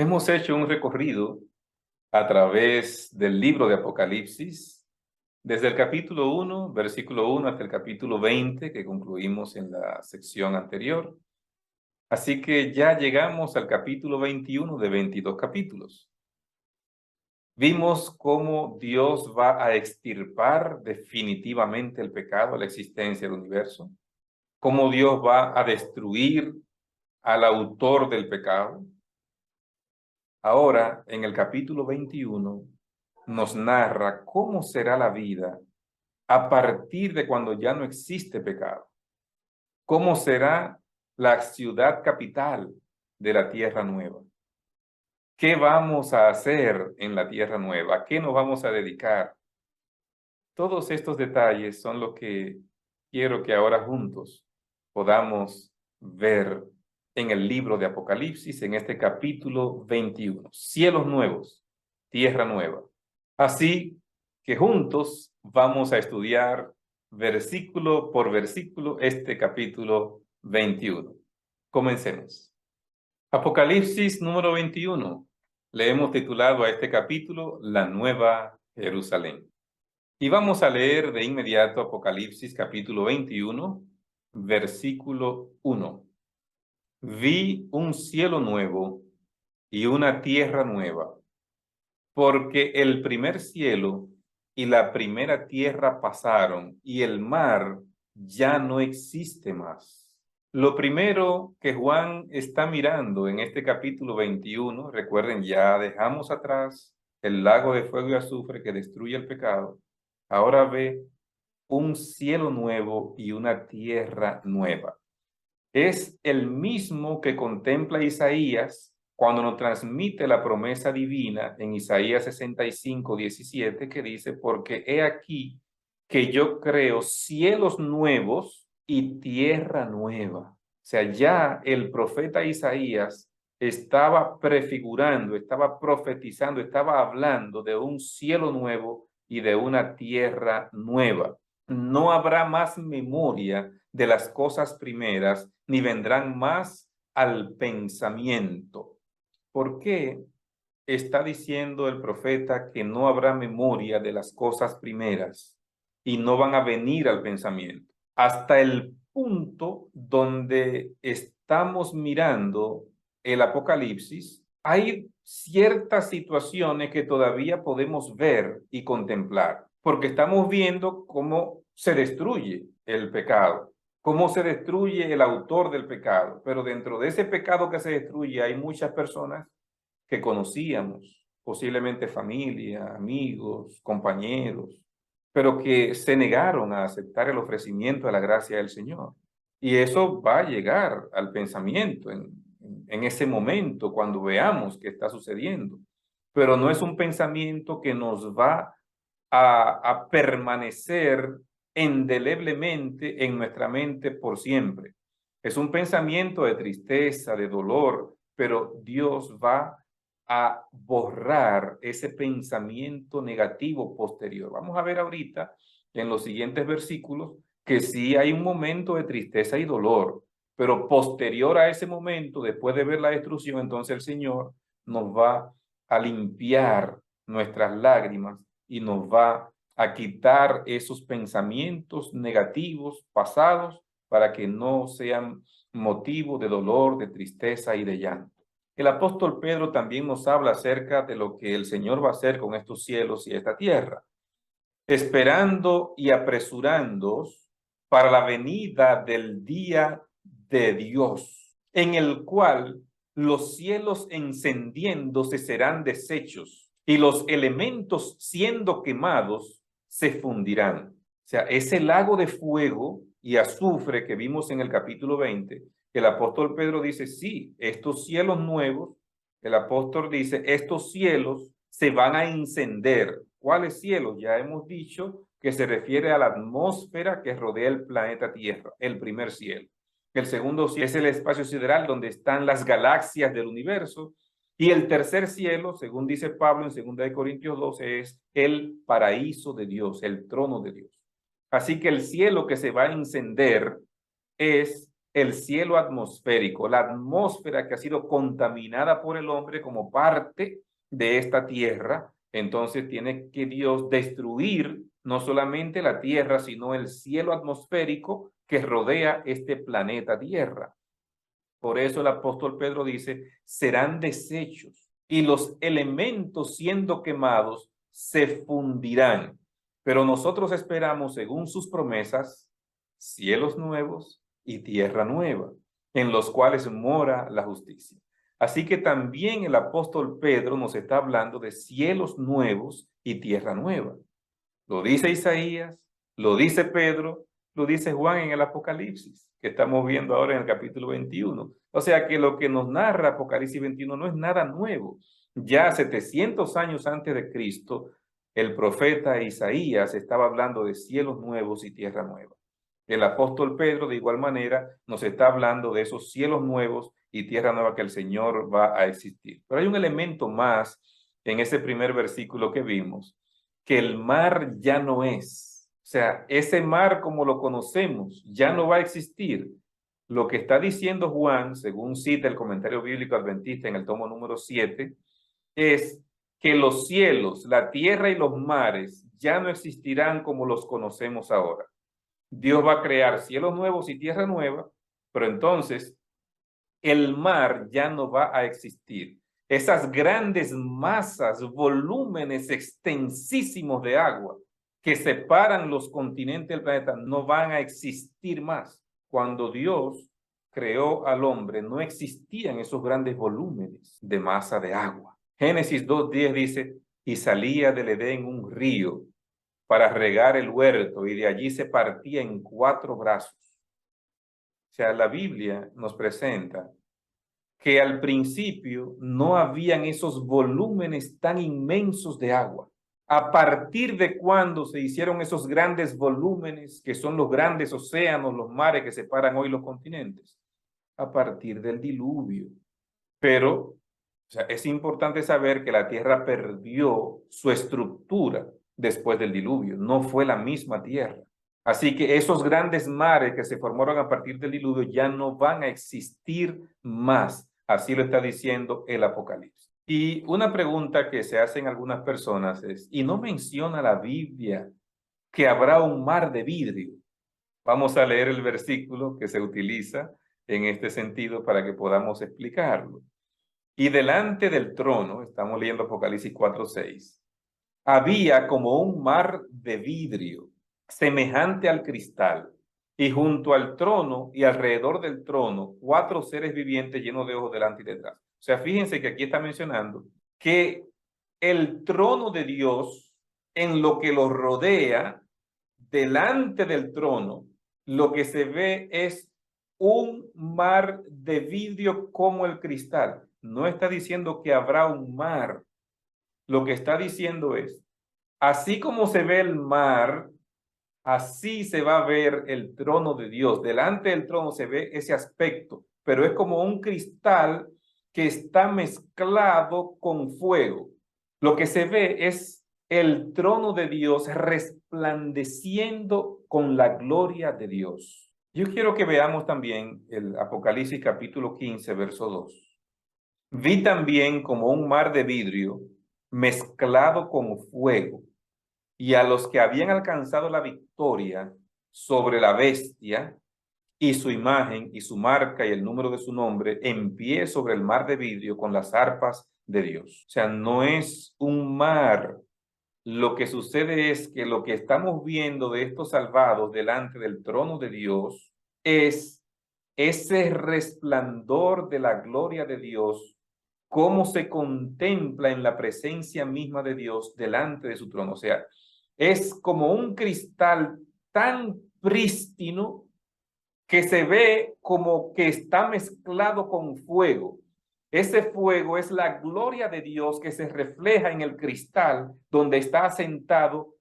Hemos hecho un recorrido a través del libro de Apocalipsis, desde el capítulo 1, versículo 1 hasta el capítulo 20, que concluimos en la sección anterior. Así que ya llegamos al capítulo 21 de 22 capítulos. Vimos cómo Dios va a extirpar definitivamente el pecado, la existencia del universo, cómo Dios va a destruir al autor del pecado. Ahora, en el capítulo 21, nos narra cómo será la vida a partir de cuando ya no existe pecado. Cómo será la ciudad capital de la tierra nueva. ¿Qué vamos a hacer en la tierra nueva? ¿A qué nos vamos a dedicar? Todos estos detalles son los que quiero que ahora juntos podamos ver en el libro de Apocalipsis, en este capítulo 21. Cielos nuevos, tierra nueva. Así que juntos vamos a estudiar versículo por versículo este capítulo 21. Comencemos. Apocalipsis número 21. Le hemos titulado a este capítulo La Nueva Jerusalén. Y vamos a leer de inmediato Apocalipsis capítulo 21, versículo 1. Vi un cielo nuevo y una tierra nueva, porque el primer cielo y la primera tierra pasaron, y el mar ya no existe más. Lo primero que Juan está mirando en este capítulo 21, recuerden, ya dejamos atrás el lago de fuego y azufre que destruye el pecado. Ahora ve un cielo nuevo y una tierra nueva. Es el mismo que contempla Isaías cuando nos transmite la promesa divina en Isaías 65:17, que dice: porque he aquí que yo creo cielos nuevos y tierra nueva. O sea, ya el profeta Isaías estaba prefigurando, estaba profetizando, estaba hablando de un cielo nuevo y de una tierra nueva. No habrá más memoria de las cosas primeras, ni vendrán más al pensamiento. ¿Por qué está diciendo el profeta que no habrá memoria de las cosas primeras y no van a venir al pensamiento? Hasta el punto donde estamos mirando el Apocalipsis, hay ciertas situaciones que todavía podemos ver y contemplar, porque estamos viendo cómo se destruye el pecado, cómo se destruye el autor del pecado, pero dentro de ese pecado que se destruye hay muchas personas que conocíamos, posiblemente familia, amigos, compañeros, pero que se negaron a aceptar el ofrecimiento de la gracia del Señor. Y eso va a llegar al pensamiento en ese momento cuando veamos qué está sucediendo. Pero no es un pensamiento que nos va a permanecer indeleblemente en nuestra mente por siempre. Es un pensamiento de tristeza, de dolor, pero Dios va a borrar ese pensamiento negativo posterior. Vamos a ver ahorita en los siguientes versículos que sí hay un momento de tristeza y dolor, pero posterior a ese momento, después de ver la destrucción, entonces el Señor nos va a limpiar nuestras lágrimas y nos va a quitar esos pensamientos negativos pasados para que no sean motivo de dolor, de tristeza y de llanto. El apóstol Pedro también nos habla acerca de lo que el Señor va a hacer con estos cielos y esta tierra, esperando y apresurándoos para la venida del día de Dios, en el cual los cielos encendiéndose serán deshechos y los elementos siendo quemados se fundirán. O sea, ese lago de fuego y azufre que vimos en el capítulo 20, el apóstol Pedro dice: sí, estos cielos nuevos, el apóstol dice, estos cielos se van a encender. ¿Cuáles cielos? Ya hemos dicho que se refiere a la atmósfera que rodea el planeta Tierra, el primer cielo. El segundo cielo es el espacio sideral donde están las galaxias del universo. Y el tercer cielo, según dice Pablo en 2 Corintios 12, es el paraíso de Dios, el trono de Dios. Así que el cielo que se va a encender es el cielo atmosférico, la atmósfera que ha sido contaminada por el hombre como parte de esta tierra. Entonces tiene que Dios destruir no solamente la tierra, sino el cielo atmosférico que rodea este planeta Tierra. Por eso el apóstol Pedro dice, serán deshechos y los elementos siendo quemados se fundirán. Pero nosotros esperamos, según sus promesas, cielos nuevos y tierra nueva, en los cuales mora la justicia. Así que también el apóstol Pedro nos está hablando de cielos nuevos y tierra nueva. Lo dice Isaías, lo dice Pedro, lo dice Juan en el Apocalipsis, que estamos viendo ahora en el capítulo 21. O sea que lo que nos narra Apocalipsis 21 no es nada nuevo. Ya 700 años antes de Cristo, el profeta Isaías estaba hablando de cielos nuevos y tierra nueva. El apóstol Pedro, de igual manera, nos está hablando de esos cielos nuevos y tierra nueva que el Señor va a existir. Pero hay un elemento más en ese primer versículo que vimos, que el mar ya no es. O sea, ese mar como lo conocemos ya no va a existir. Lo que está diciendo Juan, según cita el comentario bíblico adventista en el tomo número 7, es que los cielos, la tierra y los mares ya no existirán como los conocemos ahora. Dios va a crear cielos nuevos y tierra nueva, pero entonces el mar ya no va a existir. Esas grandes masas, volúmenes extensísimos de agua que separan los continentes del planeta no van a existir más. Cuando Dios creó al hombre, no existían esos grandes volúmenes de masa de agua. Génesis 2:10 dice, y salía del Edén un río para regar el huerto, y de allí se partía en 4 brazos. O sea, la Biblia nos presenta que al principio no habían esos volúmenes tan inmensos de agua. A partir de cuando se hicieron esos grandes volúmenes, que son los grandes océanos, los mares que separan hoy los continentes, a partir del diluvio. Pero, o sea, es importante saber que la tierra perdió su estructura después del diluvio, no fue la misma tierra. Así que esos grandes mares que se formaron a partir del diluvio ya no van a existir más. Así lo está diciendo el Apocalipsis. Y una pregunta que se hacen algunas personas es, ¿y no menciona la Biblia que habrá un mar de vidrio? Vamos a leer el versículo que se utiliza en este sentido para que podamos explicarlo. Y delante del trono, estamos leyendo Apocalipsis 4:6, había como un mar de vidrio, semejante al cristal, y junto al trono y alrededor del trono, 4 seres vivientes llenos de ojos delante y detrás. O sea, fíjense que aquí está mencionando que el trono de Dios, en lo que lo rodea, delante del trono, lo que se ve es un mar de vidrio como el cristal. No está diciendo que habrá un mar. Lo que está diciendo es, así como se ve el mar, así se va a ver el trono de Dios. Delante del trono se ve ese aspecto, pero es como un cristal que está mezclado con fuego. Lo que se ve es el trono de Dios resplandeciendo con la gloria de Dios. Yo quiero que veamos también el Apocalipsis capítulo 15, verso 2. Vi también como un mar de vidrio mezclado con fuego, y a los que habían alcanzado la victoria sobre la bestia y su imagen y su marca y el número de su nombre, en pie sobre el mar de vidrio con las arpas de Dios. O sea, no es un mar. Lo que sucede es que lo que estamos viendo de estos salvados delante del trono de Dios es ese resplandor de la gloria de Dios, cómo se contempla en la presencia misma de Dios delante de su trono. O sea, es como un cristal tan prístino que se ve como que está mezclado con fuego. Ese fuego es la gloria de Dios que se refleja en el cristal donde está sentado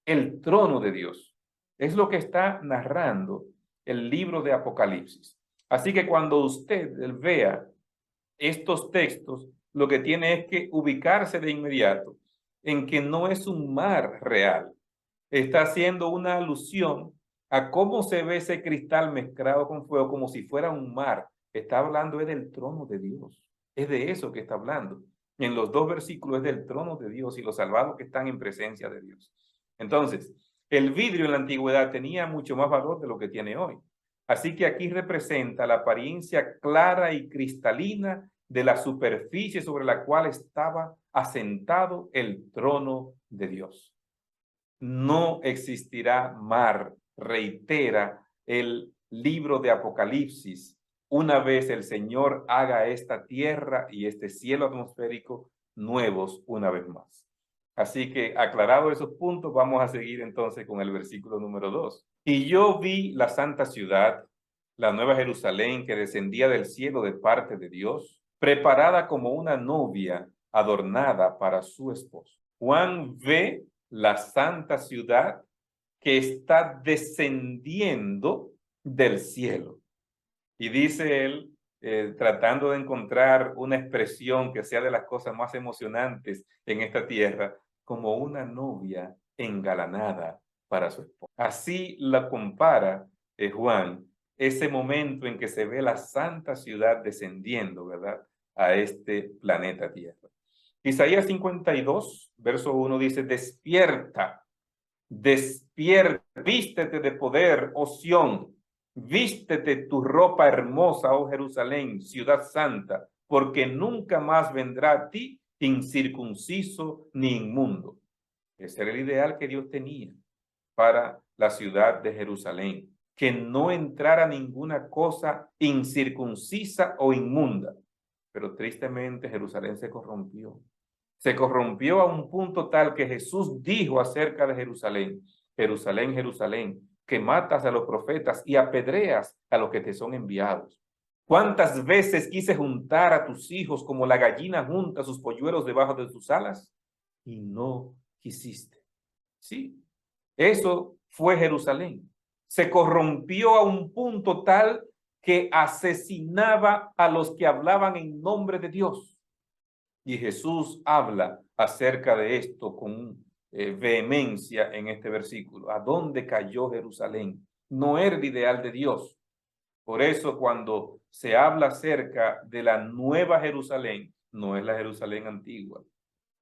el trono de Dios. Es lo que está narrando el libro de Apocalipsis. Así que cuando usted vea estos textos, lo que tiene es que ubicarse de inmediato en que no es un mar real. Está haciendo una alusión a cómo se ve ese cristal mezclado con fuego como si fuera un mar. Está hablando es del trono de Dios. Es de eso que está hablando. En los dos versículos es del trono de Dios y los salvados que están en presencia de Dios. Entonces, el vidrio en la antigüedad tenía mucho más valor de lo que tiene hoy. Así que aquí representa la apariencia clara y cristalina de la superficie sobre la cual estaba asentado el trono de Dios. No existirá mar, reitera el libro de Apocalipsis, una vez el Señor haga esta tierra y este cielo atmosférico nuevos una vez más. Así que aclarado esos puntos, vamos a seguir entonces con el versículo número 2. Y yo vi la santa ciudad, la nueva Jerusalén, que descendía del cielo de parte de Dios, preparada como una novia adornada para su esposo. Juan ve la santa ciudad que está descendiendo del cielo. Y dice él, tratando de encontrar una expresión que sea de las cosas más emocionantes en esta tierra, como una novia engalanada para su esposo. Así la compara Juan, ese momento en que se ve la santa ciudad descendiendo, ¿verdad?, a este planeta Tierra. Isaías 52, verso 1 dice, despierta, despierta, vístete de poder, oh Sión, vístete tu ropa hermosa, oh Jerusalén, ciudad santa, porque nunca más vendrá a ti incircunciso ni inmundo. Ese era el ideal que Dios tenía para la ciudad de Jerusalén, que no entrara ninguna cosa incircuncisa o inmunda. Pero tristemente Jerusalén se corrompió. Se corrompió a un punto tal que Jesús dijo acerca de Jerusalén, Jerusalén, Jerusalén, que matas a los profetas y apedreas a los que te son enviados. ¿Cuántas veces quise juntar a tus hijos como la gallina junta sus polluelos debajo de sus alas? Y no quisiste. Sí, eso fue Jerusalén. Se corrompió a un punto tal que asesinaba a los que hablaban en nombre de Dios. Y Jesús habla acerca de esto con vehemencia en este versículo. ¿A dónde cayó Jerusalén? No era el ideal de Dios. Por eso cuando se habla acerca de la nueva Jerusalén, no es la Jerusalén antigua,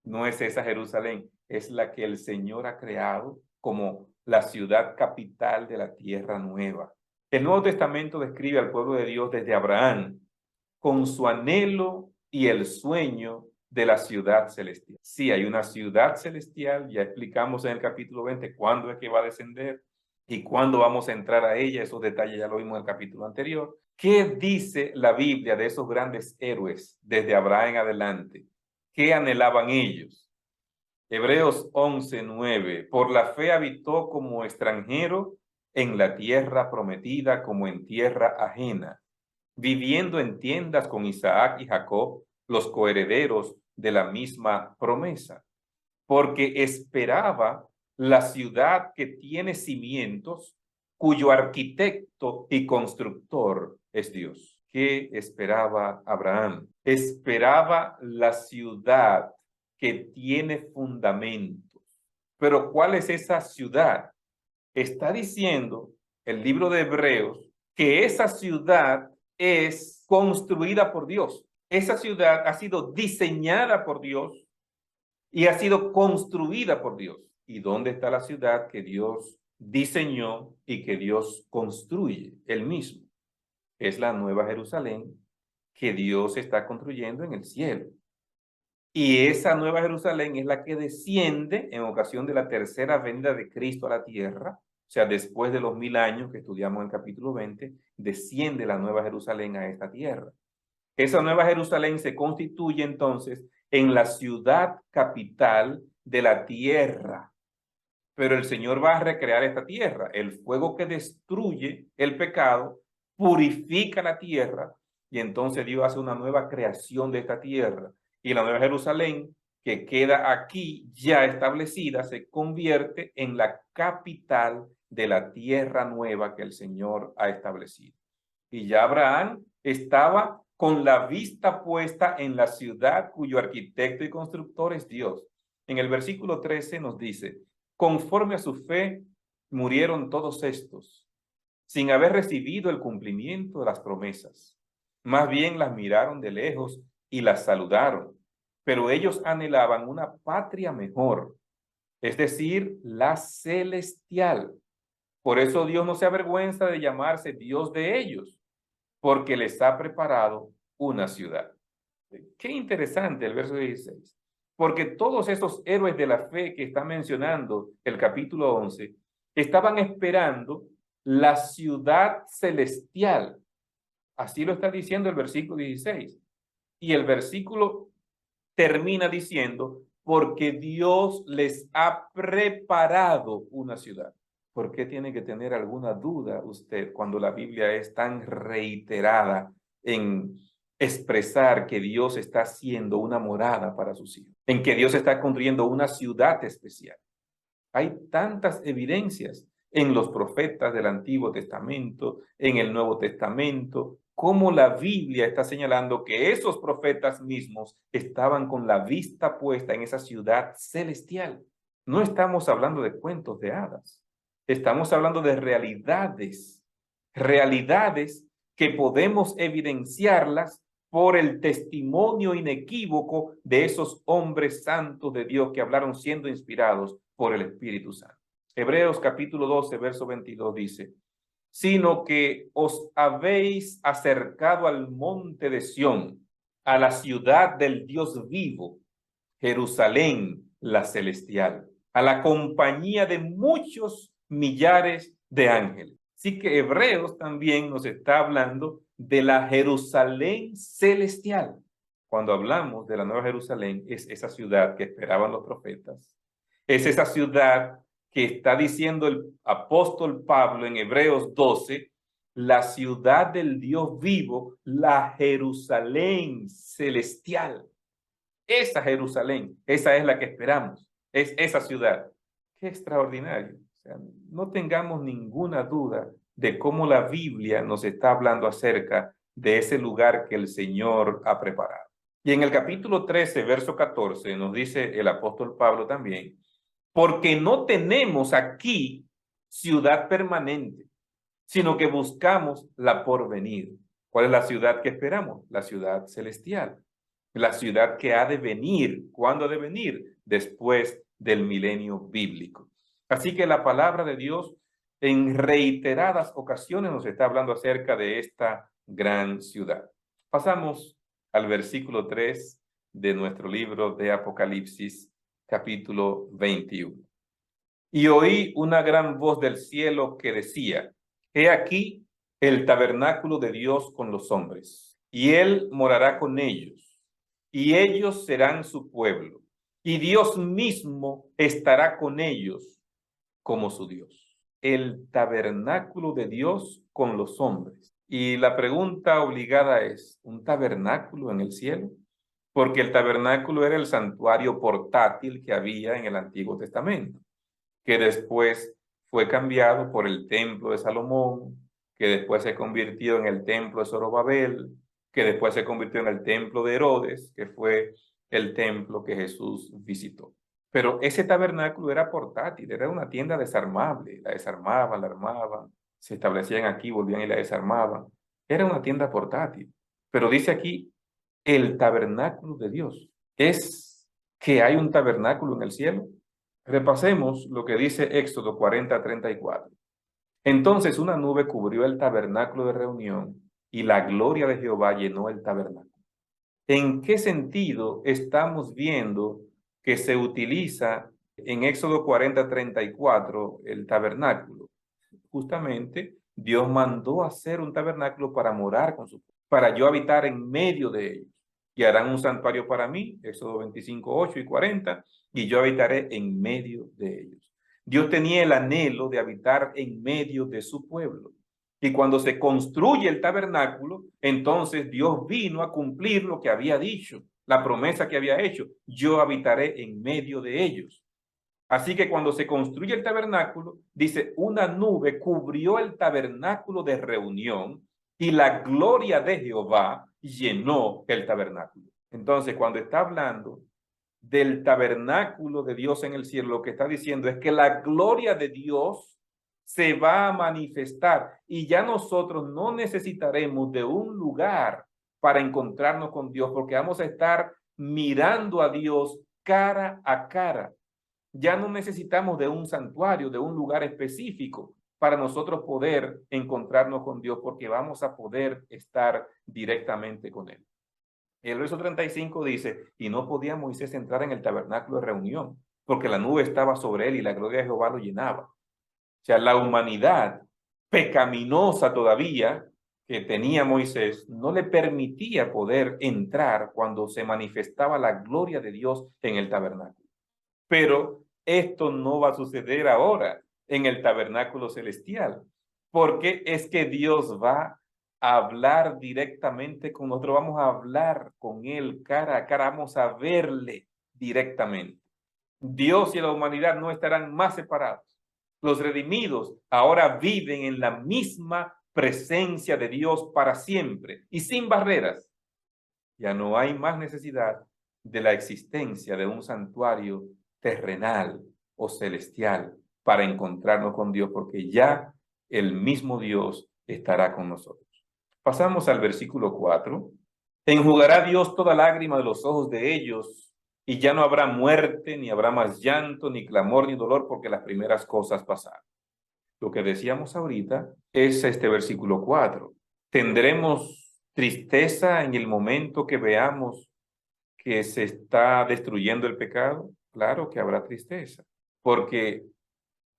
no es esa Jerusalén, es la que el Señor ha creado como la ciudad capital de la tierra nueva. El Nuevo Testamento describe al pueblo de Dios desde Abraham con su anhelo y el sueño de la ciudad celestial. Sí, hay una ciudad celestial, ya explicamos en el capítulo 20 cuándo es que va a descender y cuándo vamos a entrar a ella, esos detalles ya lo vimos en el capítulo anterior. ¿Qué dice la Biblia de esos grandes héroes desde Abraham en adelante? ¿Qué anhelaban ellos? Hebreos 11:9, por la fe habitó como extranjero en la tierra prometida como en tierra ajena, viviendo en tiendas con Isaac y Jacob, los coherederos de la misma promesa, porque esperaba la ciudad que tiene cimientos, cuyo arquitecto y constructor es Dios. ¿Qué esperaba Abraham? Esperaba la ciudad que tiene fundamentos. Pero ¿cuál es esa ciudad? Está diciendo el libro de Hebreos que esa ciudad es construida por Dios. Esa ciudad ha sido diseñada por Dios y ha sido construida por Dios. ¿Y dónde está la ciudad que Dios diseñó y que Dios construye él mismo? Es la nueva Jerusalén que Dios está construyendo en el cielo. Y esa nueva Jerusalén es la que desciende en ocasión de la tercera venida de Cristo a la tierra. O sea, después de los 1000 años que estudiamos en el capítulo 20, desciende la nueva Jerusalén a esta tierra. Esa nueva Jerusalén se constituye entonces en la ciudad capital de la tierra. Pero el Señor va a recrear esta tierra. El fuego que destruye el pecado purifica la tierra y entonces Dios hace una nueva creación de esta tierra. Y la nueva Jerusalén, que queda aquí ya establecida, se convierte en la capital de la tierra nueva que el Señor ha establecido. Y ya Abraham estaba con la vista puesta en la ciudad cuyo arquitecto y constructor es Dios. En el versículo 13 nos dice, conforme a su fe, murieron todos estos, sin haber recibido el cumplimiento de las promesas. Más bien las miraron de lejos y las saludaron, pero ellos anhelaban una patria mejor, es decir, la celestial. Por eso Dios no se avergüenza de llamarse Dios de ellos, porque les ha preparado una ciudad. Qué interesante el verso 16, porque todos esos héroes de la fe que está mencionando el capítulo 11 estaban esperando la ciudad celestial. Así lo está diciendo el versículo 16. Y el versículo termina diciendo, porque Dios les ha preparado una ciudad. ¿Por qué tiene que tener alguna duda usted cuando la Biblia es tan reiterada en expresar que Dios está haciendo una morada para sus hijos, en que Dios está construyendo una ciudad especial? Hay tantas evidencias en los profetas del Antiguo Testamento, en el Nuevo Testamento, cómo la Biblia está señalando que esos profetas mismos estaban con la vista puesta en esa ciudad celestial. No estamos hablando de cuentos de hadas, estamos hablando de realidades, realidades que podemos evidenciarlas por el testimonio inequívoco de esos hombres santos de Dios que hablaron siendo inspirados por el Espíritu Santo. Hebreos capítulo 12, verso 22 dice, sino que os habéis acercado al monte de Sión, a la ciudad del Dios vivo, Jerusalén la celestial, a la compañía de muchos millares de ángeles. Así que Hebreos también nos está hablando de la Jerusalén celestial. Cuando hablamos de la Nueva Jerusalén, es esa ciudad que esperaban los profetas. Es esa ciudad que está diciendo el apóstol Pablo en Hebreos 12, la ciudad del Dios vivo, la Jerusalén celestial. Esa Jerusalén, esa es la que esperamos, es esa ciudad. Qué extraordinario. O sea, no tengamos ninguna duda de cómo la Biblia nos está hablando acerca de ese lugar que el Señor ha preparado. Y en el capítulo 13, verso 14, nos dice el apóstol Pablo también, porque no tenemos aquí ciudad permanente, sino que buscamos la porvenir. ¿Cuál es la ciudad que esperamos? La ciudad celestial. La ciudad que ha de venir. ¿Cuándo ha de venir? Después del milenio bíblico. Así que la palabra de Dios en reiteradas ocasiones nos está hablando acerca de esta gran ciudad. Pasamos al versículo 3 de nuestro libro de Apocalipsis, capítulo 21. Y oí una gran voz del cielo que decía, he aquí el tabernáculo de Dios con los hombres, y él morará con ellos, y ellos serán su pueblo, y Dios mismo estará con ellos como su Dios. El tabernáculo de Dios con los hombres. Y la pregunta obligada es, ¿un tabernáculo en el cielo? Porque el tabernáculo era el santuario portátil que había en el Antiguo Testamento, que después fue cambiado por el templo de Salomón, que después se convirtió en el templo de Zorobabel, que después se convirtió en el templo de Herodes, que fue el templo que Jesús visitó. Pero ese tabernáculo era portátil, era una tienda desarmable, la desarmaban, la armaban, se establecían aquí, volvían y la desarmaban. Era una tienda portátil. Pero dice aquí, el tabernáculo de Dios. ¿Es que hay un tabernáculo en el cielo? Repasemos lo que dice Éxodo 40:34. Entonces una nube cubrió el tabernáculo de reunión y la gloria de Jehová llenó el tabernáculo. ¿En qué sentido estamos viendo que se utiliza en Éxodo 40:34 el tabernáculo? Justamente Dios mandó hacer un tabernáculo para morar con su pueblo, para yo habitar en medio de ellos. Y harán un santuario para mí, Éxodo 25:8 y 40, y yo habitaré en medio de ellos. Dios tenía el anhelo de habitar en medio de su pueblo. Y cuando se construye el tabernáculo, entonces Dios vino a cumplir lo que había dicho, la promesa que había hecho. Yo habitaré en medio de ellos. Así que cuando se construye el tabernáculo, dice, una nube cubrió el tabernáculo de reunión y la gloria de Jehová llenó el tabernáculo. Entonces, cuando está hablando del tabernáculo de Dios en el cielo, lo que está diciendo es que la gloria de Dios se va a manifestar y ya nosotros no necesitaremos de un lugar para encontrarnos con Dios, porque vamos a estar mirando a Dios cara a cara. Ya no necesitamos de un santuario, de un lugar específico para nosotros poder encontrarnos con Dios, porque vamos a poder estar directamente con Él. El verso 35 dice, y no podía Moisés entrar en el tabernáculo de reunión, porque la nube estaba sobre él y la gloria de Jehová lo llenaba. O sea, la humanidad pecaminosa todavía que tenía Moisés no le permitía poder entrar cuando se manifestaba la gloria de Dios en el tabernáculo. Pero esto no va a suceder ahora en el tabernáculo celestial, porque es que Dios va a hablar directamente con nosotros, vamos a hablar con Él cara a cara, vamos a verle directamente. Dios y la humanidad no estarán más separados. Los redimidos ahora viven en la misma presencia de Dios para siempre y sin barreras. Ya no hay más necesidad de la existencia de un santuario terrenal o celestial para encontrarnos con Dios, porque ya el mismo Dios estará con nosotros. Pasamos al versículo 4. Enjugará Dios toda lágrima de los ojos de ellos, y ya no habrá muerte, ni habrá más llanto, ni clamor, ni dolor, porque las primeras cosas pasaron. Lo que decíamos ahorita es este versículo 4. Tendremos tristeza en el momento que veamos que se está destruyendo el pecado. Claro que habrá tristeza, porque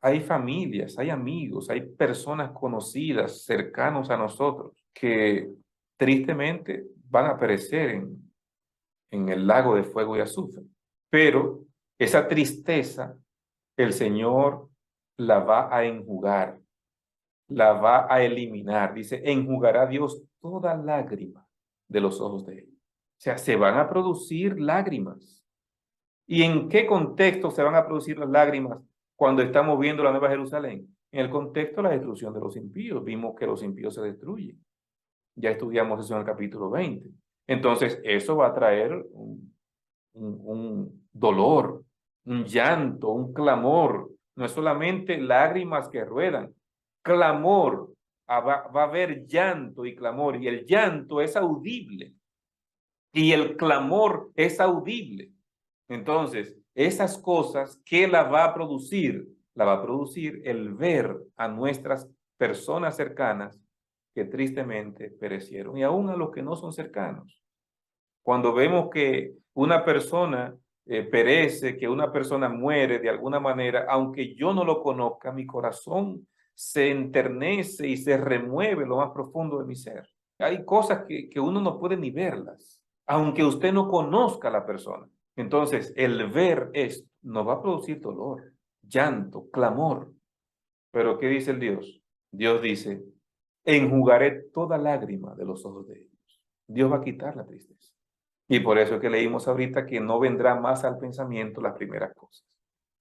hay familias, hay amigos, hay personas conocidas, cercanos a nosotros, que tristemente van a perecer en el lago de fuego y azufre. Pero esa tristeza, el Señor la va a enjugar, la va a eliminar. Dice, enjugará Dios toda lágrima de los ojos de ellos. O sea, se van a producir lágrimas. ¿Y en qué contexto se van a producir las lágrimas cuando estamos viendo la Nueva Jerusalén? En el contexto de la destrucción de los impíos. Vimos que los impíos se destruyen. Ya estudiamos eso en el capítulo 20. Entonces, eso va a traer un dolor, un llanto, un clamor. No es solamente lágrimas que ruedan, clamor. Va a haber llanto y clamor. Y el llanto es audible. Y el clamor es audible. Entonces, esas cosas, ¿qué la va a producir? La va a producir el ver a nuestras personas cercanas que tristemente perecieron, y aún a los que no son cercanos. Cuando vemos que una persona perece, que una persona muere de alguna manera, aunque yo no lo conozca, mi corazón se enternece y se remueve lo más profundo de mi ser. Hay cosas que uno no puede ni verlas, aunque usted no conozca a la persona. Entonces, el ver esto nos va a producir dolor, llanto, clamor. Pero ¿qué dice el Dios? Dios dice, enjugaré toda lágrima de los ojos de ellos. Dios va a quitar la tristeza. Y por eso es que leímos ahorita que no vendrá más al pensamiento las primeras cosas.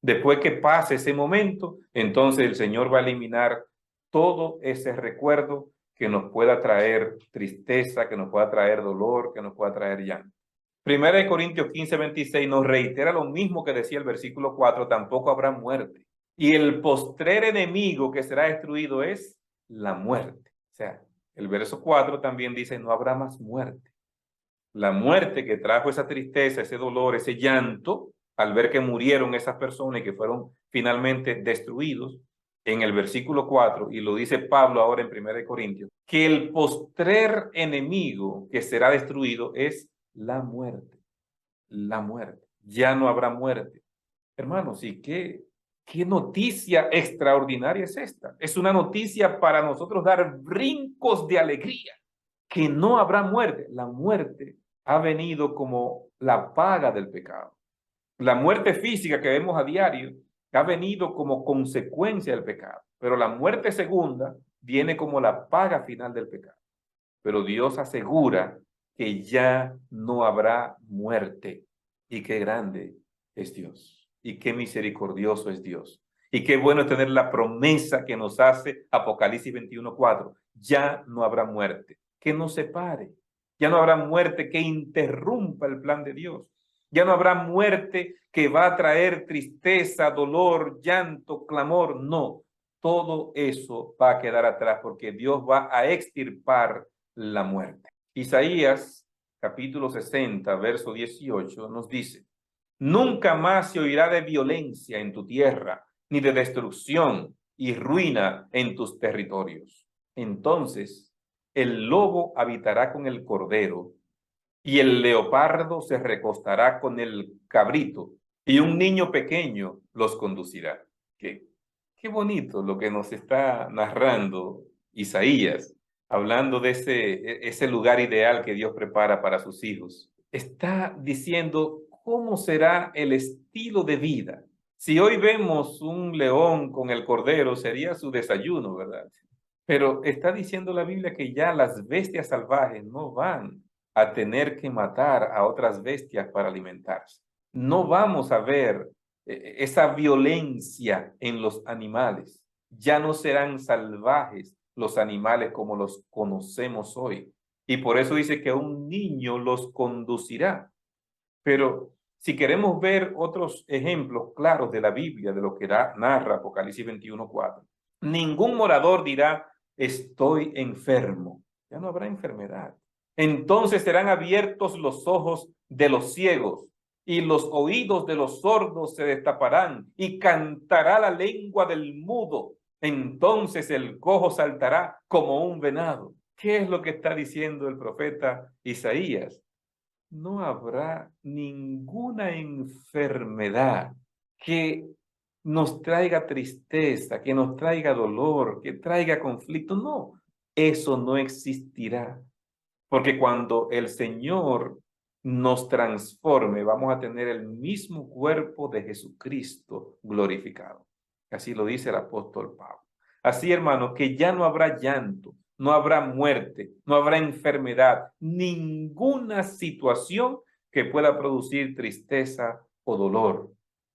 Después que pase ese momento, entonces el Señor va a eliminar todo ese recuerdo que nos pueda traer tristeza, que nos pueda traer dolor, que nos pueda traer llanto. Primera de Corintios 15:26 nos reitera lo mismo que decía el versículo 4, tampoco habrá muerte. Y el postrer enemigo que será destruido es la muerte. O sea, el verso 4 también dice, no habrá más muerte. La muerte que trajo esa tristeza, ese dolor, ese llanto, al ver que murieron esas personas y que fueron finalmente destruidos, en el versículo 4, y lo dice Pablo ahora en 1 Corintios, que el postrer enemigo que será destruido es la muerte. La muerte. Ya no habrá muerte. Hermanos, ¿y qué noticia extraordinaria es esta? Es una noticia para nosotros dar brincos de alegría, que no habrá muerte. La muerte ha venido como la paga del pecado. La muerte física que vemos a diario ha venido como consecuencia del pecado, pero la muerte segunda viene como la paga final del pecado. Pero Dios asegura que ya no habrá muerte. Y qué grande es Dios. Y qué misericordioso es Dios. Y qué bueno tener la promesa que nos hace Apocalipsis 21:4. Ya no habrá muerte que nos separe. Ya no habrá muerte que interrumpa el plan de Dios. Ya no habrá muerte que va a traer tristeza, dolor, llanto, clamor. No. todo eso va a quedar atrás porque Dios va a extirpar la muerte. Isaías, capítulo 60, verso 18, nos dice: nunca más se oirá de violencia en tu tierra, ni de destrucción y ruina en tus territorios. Entonces, el lobo habitará con el cordero, y el leopardo se recostará con el cabrito, y un niño pequeño los conducirá. Qué bonito lo que nos está narrando Isaías, hablando de ese lugar ideal que Dios prepara para sus hijos. Está diciendo cómo será el estilo de vida. Si hoy vemos un león con el cordero, sería su desayuno, ¿verdad? Pero está diciendo la Biblia que ya las bestias salvajes no van a tener que matar a otras bestias para alimentarse. No vamos a ver esa violencia en los animales. Ya no serán salvajes los animales como los conocemos hoy. Y por eso dice que un niño los conducirá. Pero si queremos ver otros ejemplos claros de la Biblia, de lo que narra Apocalipsis 21:4, ningún morador dirá: estoy enfermo. Ya no habrá enfermedad. Entonces serán abiertos los ojos de los ciegos y los oídos de los sordos se destaparán y cantará la lengua del mudo. Entonces el cojo saltará como un venado. ¿Qué es lo que está diciendo el profeta Isaías? No habrá ninguna enfermedad que nos traiga tristeza, que nos traiga dolor, que traiga conflicto. No, eso no existirá. Porque cuando el Señor nos transforme, vamos a tener el mismo cuerpo de Jesucristo glorificado. Así lo dice el apóstol Pablo. Así, hermanos, que ya no habrá llanto, no habrá muerte, no habrá enfermedad, ninguna situación que pueda producir tristeza o dolor.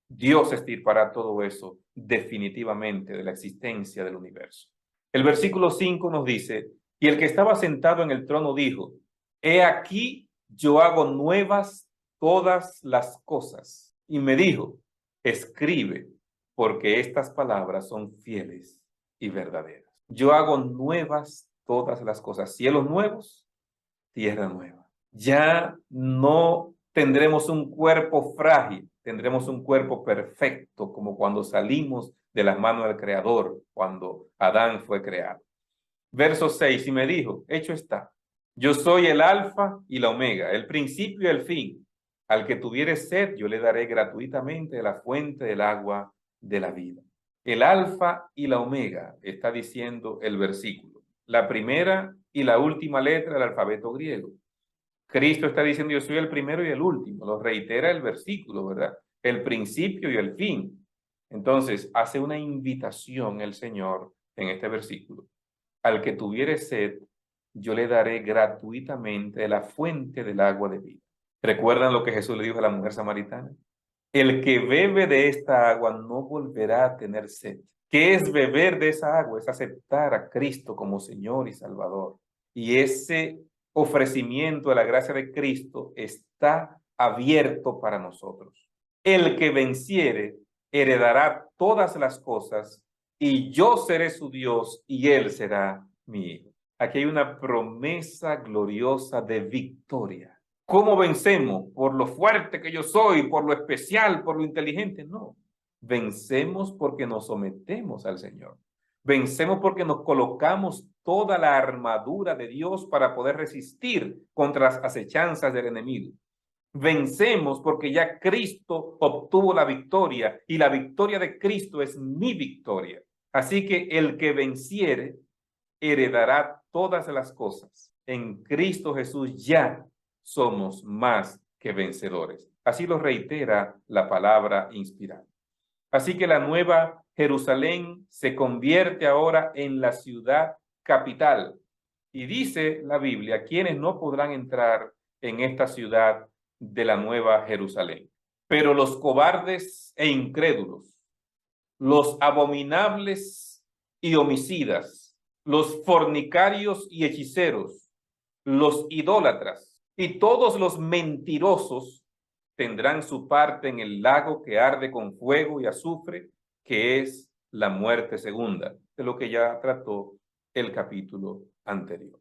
Dios extirpará todo eso definitivamente de la existencia del universo. El versículo 5 nos dice: y el que estaba sentado en el trono dijo: he aquí, yo hago nuevas todas las cosas. Y me dijo: escribe, porque estas palabras son fieles y verdaderas. Yo hago nuevas todas las cosas. Cielos nuevos, tierra nueva. Ya no tendremos un cuerpo frágil, tendremos un cuerpo perfecto, como cuando salimos de las manos del Creador, cuando Adán fue creado. Verso 6, y me dijo: hecho está. Yo soy el alfa y la omega, el principio y el fin. Al que tuviere sed, yo le daré gratuitamente de la fuente del agua de la vida. El alfa y la omega, está diciendo el versículo. La primera y la última letra del alfabeto griego. Cristo está diciendo: yo soy el primero y el último. Lo reitera el versículo, ¿verdad? El principio y el fin. Entonces, hace una invitación el Señor en este versículo: al que tuviere sed, yo le daré gratuitamente de la fuente del agua de vida. ¿Recuerdan lo que Jesús le dijo a la mujer samaritana? El que bebe de esta agua no volverá a tener sed. ¿Qué es beber de esa agua? Es aceptar a Cristo como Señor y Salvador. Y ese ofrecimiento de la gracia de Cristo está abierto para nosotros. El que venciere heredará todas las cosas, y yo seré su Dios y él será mi hijo. Aquí hay una promesa gloriosa de victoria. ¿Cómo vencemos? ¿Por lo fuerte que yo soy? ¿Por lo especial? ¿Por lo inteligente? No. Vencemos porque nos sometemos al Señor. Vencemos porque nos colocamos toda la armadura de Dios para poder resistir contra las acechanzas del enemigo. Vencemos porque ya Cristo obtuvo la victoria y la victoria de Cristo es mi victoria. Así que el que venciere heredará todas las cosas. En Cristo Jesús ya somos más que vencedores. Así lo reitera la palabra inspirada. Así que la nueva Jerusalén se convierte ahora en la ciudad capital. Y dice la Biblia: quienes no podrán entrar en esta ciudad de la nueva Jerusalén. Pero los cobardes e incrédulos, los abominables y homicidas, los fornicarios y hechiceros, los idólatras y todos los mentirosos tendrán su parte en el lago que arde con fuego y azufre, que es la muerte segunda, de lo que ya trató el capítulo anterior.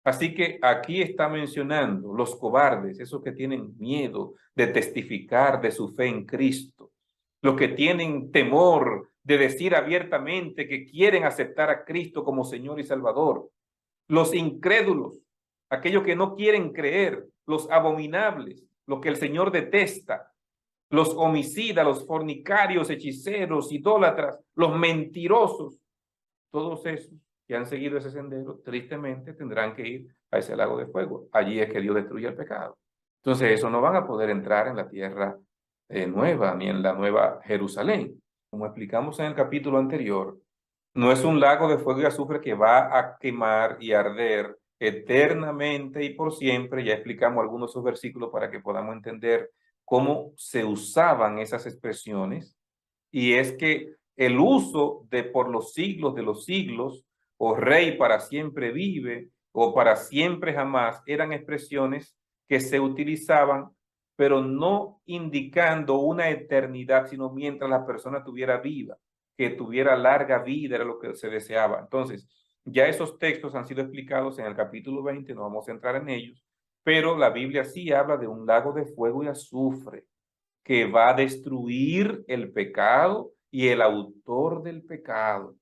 Así que aquí está mencionando los cobardes, esos que tienen miedo de testificar de su fe en Cristo, los que tienen temor de decir abiertamente que quieren aceptar a Cristo como Señor y Salvador, los incrédulos, aquellos que no quieren creer, los abominables, los que el Señor detesta, los homicidas, los fornicarios, hechiceros, idólatras, los mentirosos, todos esos que han seguido ese sendero, tristemente tendrán que ir a ese lago de fuego. Allí es que Dios destruye el pecado. Entonces, eso no van a poder entrar en la tierra nueva, ni en la nueva Jerusalén. Como explicamos en el capítulo anterior, no es un lago de fuego y azufre que va a quemar y arder eternamente y por siempre. Ya explicamos algunos de esos versículos para que podamos entender cómo se usaban esas expresiones. Y es que el uso de por los siglos de los siglos, o rey para siempre vive, o para siempre jamás, eran expresiones que se utilizaban, pero no indicando una eternidad, sino mientras la persona estuviera viva, que tuviera larga vida, era lo que se deseaba. Entonces, ya esos textos han sido explicados en el capítulo 20, no vamos a entrar en ellos, pero la Biblia sí habla de un lago de fuego y azufre que va a destruir el pecado y el autor del pecado,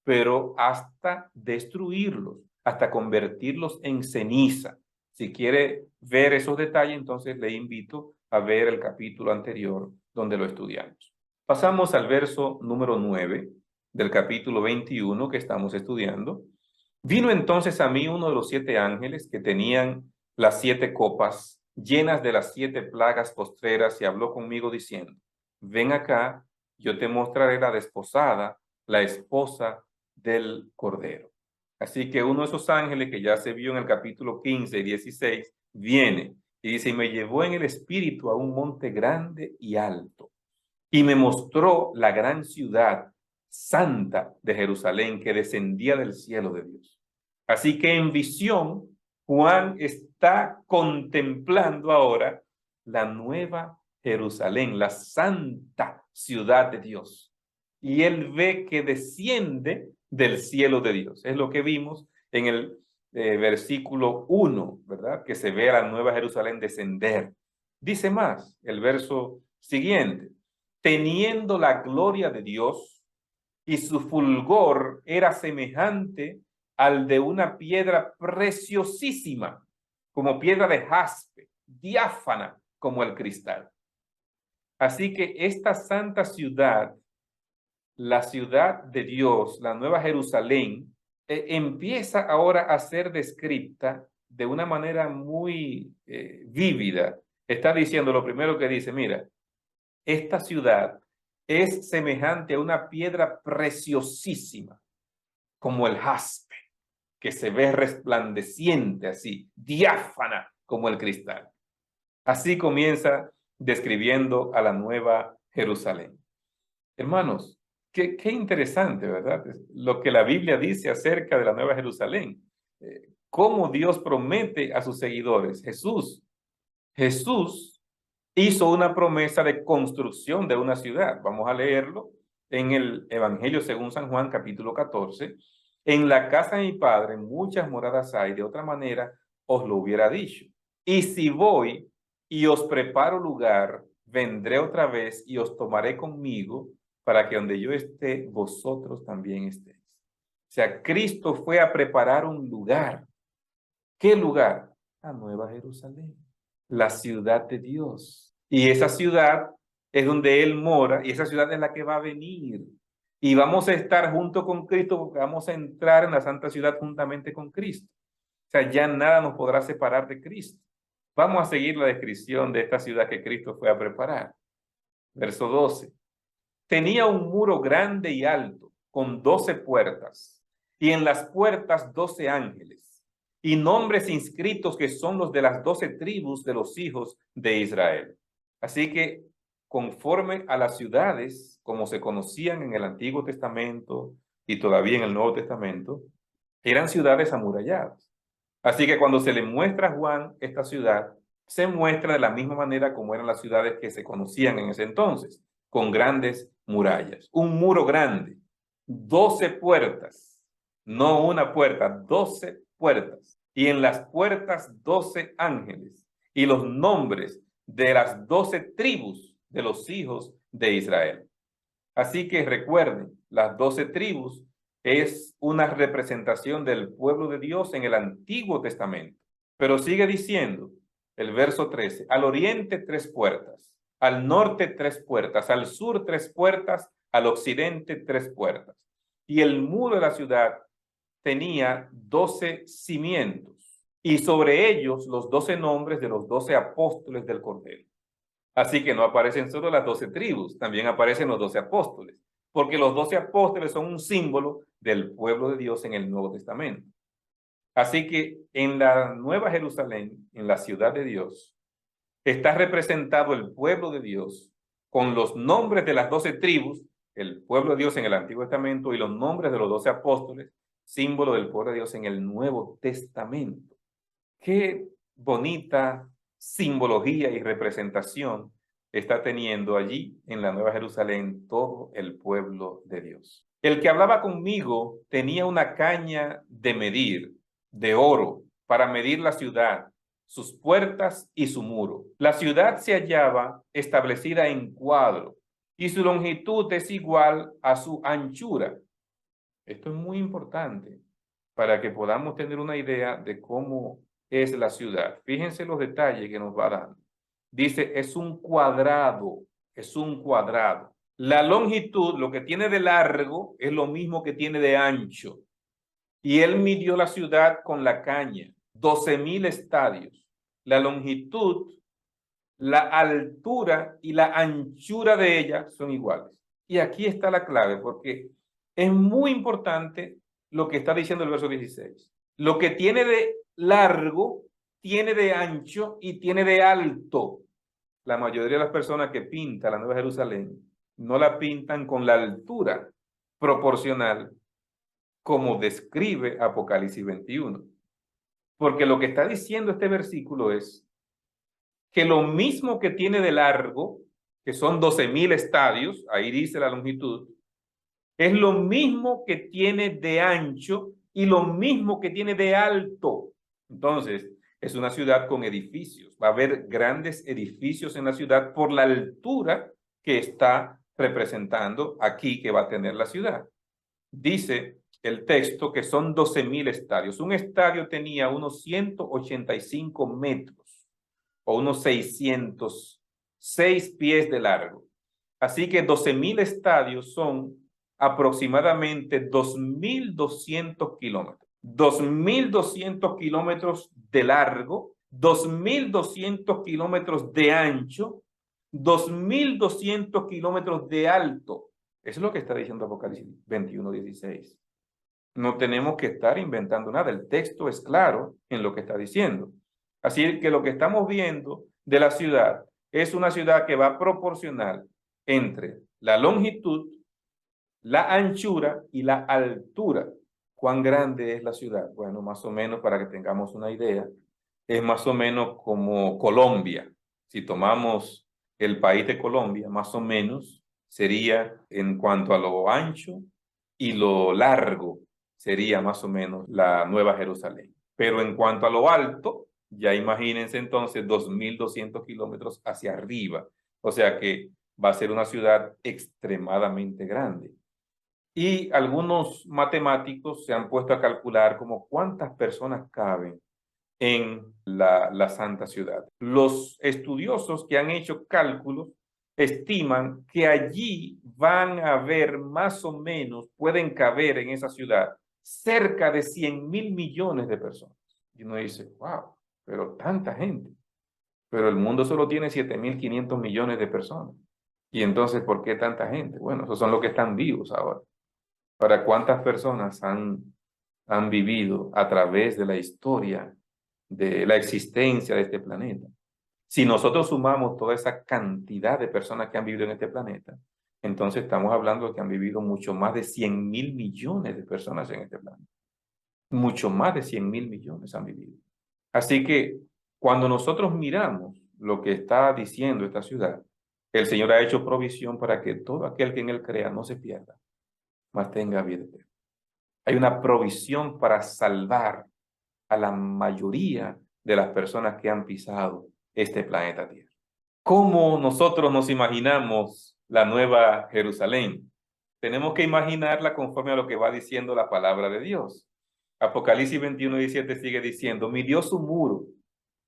pero hasta destruirlos, hasta convertirlos en ceniza. Si quiere ver esos detalles, entonces le invito a ver el capítulo anterior donde lo estudiamos. Pasamos al verso número 9 del capítulo 21 que estamos estudiando. Vino entonces a mí uno de los 7 ángeles que tenían las 7 copas llenas de las 7 plagas postreras y habló conmigo diciendo, ven acá, yo te mostraré la desposada, la esposa del Cordero. Así que uno de esos ángeles que ya se vio en el capítulo 15 y 16, viene y dice, y me llevó en el espíritu a un monte grande y alto, y me mostró la gran ciudad santa de Jerusalén que descendía del cielo de Dios. Así que en visión, Juan está contemplando ahora la nueva Jerusalén, la santa ciudad de Dios. Y él ve que desciende del cielo de Dios. Es lo que vimos en el versículo 1, ¿verdad? Que se ve a la nueva Jerusalén descender. Dice más, el verso siguiente, teniendo la gloria de Dios y su fulgor era semejante al de una piedra preciosísima, como piedra de jaspe, diáfana como el cristal. Así que esta santa ciudad, la ciudad de Dios, la nueva Jerusalén, empieza ahora a ser descrita de una manera muy vívida. Está diciendo, lo primero que dice, mira, esta ciudad es semejante a una piedra preciosísima, como el jaspe, que se ve resplandeciente así, diáfana como el cristal. Así comienza describiendo a la nueva Jerusalén. Hermanos, qué interesante, ¿verdad? Lo que la Biblia dice acerca de la nueva Jerusalén. Cómo Dios promete a sus seguidores. Jesús hizo una promesa de construcción de una ciudad. Vamos a leerlo en el Evangelio según San Juan, capítulo 14. En la casa de mi Padre muchas moradas hay, de otra manera os lo hubiera dicho. Y si voy y os preparo lugar, vendré otra vez y os tomaré conmigo para que donde yo esté, vosotros también estéis. O sea, Cristo fue a preparar un lugar. ¿Qué lugar? La Nueva Jerusalén, la ciudad de Dios. Y esa ciudad es donde Él mora y esa ciudad es la que va a venir. Y vamos a estar junto con Cristo porque vamos a entrar en la santa ciudad juntamente con Cristo. O sea, ya nada nos podrá separar de Cristo. Vamos a seguir la descripción de esta ciudad que Cristo fue a preparar. Verso 12. Tenía un muro grande y alto, con 12 puertas, y en las puertas 12 ángeles, y nombres inscritos que son los de las 12 tribus de los hijos de Israel. Así que, conforme a las ciudades, como se conocían en el Antiguo Testamento y todavía en el Nuevo Testamento, eran ciudades amuralladas. Así que cuando se le muestra a Juan esta ciudad, se muestra de la misma manera como eran las ciudades que se conocían en ese entonces, con grandes murallas. Un muro grande. 12 puertas, no una puerta, 12 puertas. Y en las puertas 12 ángeles y los nombres de las 12 tribus de los hijos de Israel. Así que recuerden, las 12 tribus es una representación del pueblo de Dios en el Antiguo Testamento. Pero sigue diciendo el verso 13, al oriente 3 puertas, al norte 3 puertas, al sur 3 puertas, al occidente 3 puertas. Y el muro de la ciudad tenía 12 cimientos, y sobre ellos los 12 nombres de los 12 apóstoles del Cordero. Así que no aparecen solo las 12 tribus, también aparecen los 12 apóstoles, porque los 12 apóstoles son un símbolo del pueblo de Dios en el Nuevo Testamento. Así que en la Nueva Jerusalén, en la ciudad de Dios, está representado el pueblo de Dios con los nombres de las 12 tribus, el pueblo de Dios en el Antiguo Testamento, y los nombres de los 12 apóstoles, símbolo del pueblo de Dios en el Nuevo Testamento. Qué bonita simbología y representación está teniendo allí en la Nueva Jerusalén todo el pueblo de Dios. El que hablaba conmigo tenía una caña de medir, de oro, para medir la ciudad, sus puertas y su muro. La ciudad se hallaba establecida en cuadro y su longitud es igual a su anchura. Esto es muy importante para que podamos tener una idea de cómo es la ciudad. Fíjense los detalles que nos va dando. Dice, es un cuadrado, es un cuadrado. La longitud, lo que tiene de largo, es lo mismo que tiene de ancho. Y él midió la ciudad con la caña, 12,000 estadios. La longitud, la altura y la anchura de ella son iguales. Y aquí está la clave, porque es muy importante lo que está diciendo el verso 16. Lo que tiene de largo, tiene de ancho y tiene de alto. La mayoría de las personas que pintan la Nueva Jerusalén no la pintan con la altura proporcional como describe Apocalipsis 21. Porque lo que está diciendo este versículo es que lo mismo que tiene de largo, que son 12,000 estadios, ahí dice la longitud, es lo mismo que tiene de ancho y lo mismo que tiene de alto. Entonces, es una ciudad con edificios. Va a haber grandes edificios en la ciudad por la altura que está representando aquí que va a tener la ciudad. Dice el texto que son 12,000 estadios. Un estadio tenía unos 185 metros o unos 606 pies de largo. Así que 12,000 estadios son aproximadamente 2,200 kilómetros. 2,200 kilómetros de largo, 2,200 kilómetros de ancho, 2,200 kilómetros de alto. Eso es lo que está diciendo Apocalipsis 21:16. No tenemos que estar inventando nada. El texto es claro en lo que está diciendo. Así que lo que estamos viendo de la ciudad es una ciudad que va proporcional entre la longitud, la anchura y la altura. ¿Cuán grande es la ciudad? Bueno, más o menos para que tengamos una idea, es más o menos como Colombia. Si tomamos el país de Colombia, más o menos sería en cuanto a lo ancho y lo largo, sería más o menos la Nueva Jerusalén. Pero en cuanto a lo alto, ya imagínense entonces 2,200 kilómetros hacia arriba. O sea que va a ser una ciudad extremadamente grande. Y algunos matemáticos se han puesto a calcular como cuántas personas caben en la santa ciudad. Los estudiosos que han hecho cálculos estiman que allí van a haber más o menos, pueden caber en esa ciudad cerca de 100,000 millones de personas. Y uno dice, wow, pero tanta gente. Pero el mundo solo tiene 7,500 millones de personas. Y entonces, ¿por qué tanta gente? Bueno, esos son los que están vivos ahora. ¿Para cuántas personas han vivido a través de la historia de la existencia de este planeta? Si nosotros sumamos toda esa cantidad de personas que han vivido en este planeta, entonces estamos hablando de que han vivido mucho más de 100,000 millones de personas en este planeta. Mucho más de 100,000 millones han vivido. Así que cuando nosotros miramos lo que está diciendo esta ciudad, el Señor ha hecho provisión para que todo aquel que en él crea no se pierda, mas tenga vida eterna. Hay una provisión para salvar a la mayoría de las personas que han pisado este planeta Tierra. ¿Cómo nosotros nos imaginamos la nueva Jerusalén? Tenemos que imaginarla conforme a lo que va diciendo la palabra de Dios. Apocalipsis 21:17 sigue diciendo, midió su muro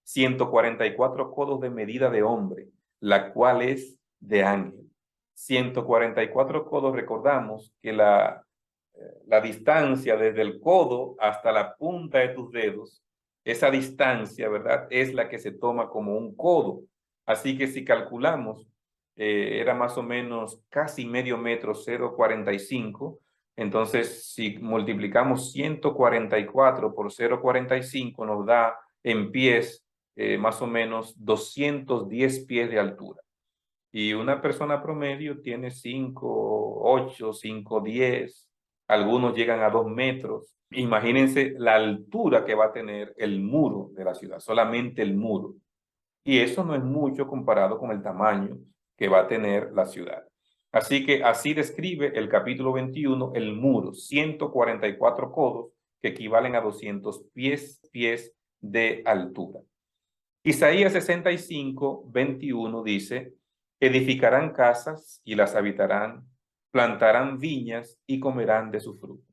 144 codos de medida de hombre, la cual es de ángel. 144 codos, recordamos que la distancia desde el codo hasta la punta de tus dedos, esa distancia, ¿verdad? Es la que se toma como un codo. Así que si calculamos, era más o menos casi medio metro, 0,45. Entonces, si multiplicamos 144 por 0,45, nos da en pies más o menos 210 pies de altura. Y una persona promedio tiene 5,8, 5,10, algunos llegan a 2 metros. Imagínense la altura que va a tener el muro de la ciudad, solamente el muro. Y eso no es mucho comparado con el tamaño que va a tener la ciudad. Así que así describe el capítulo 21 el muro, 144 codos que equivalen a 200 pies de altura. Isaías 65:21 dice, edificarán casas y las habitarán, plantarán viñas y comerán de su fruto.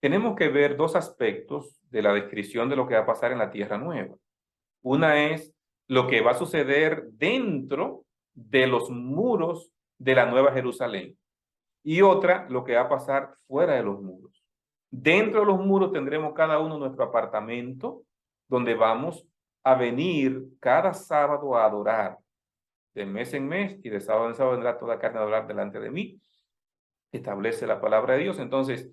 Tenemos que ver dos aspectos de la descripción de lo que va a pasar en la tierra nueva. Una es lo que va a suceder dentro de los muros de la Nueva Jerusalén. Y otra, lo que va a pasar fuera de los muros. Dentro de los muros tendremos cada uno nuestro apartamento, donde vamos a venir cada sábado a adorar, de mes en mes, y de sábado en sábado vendrá toda carne a adorar delante de mí. Establece la palabra de Dios. Entonces,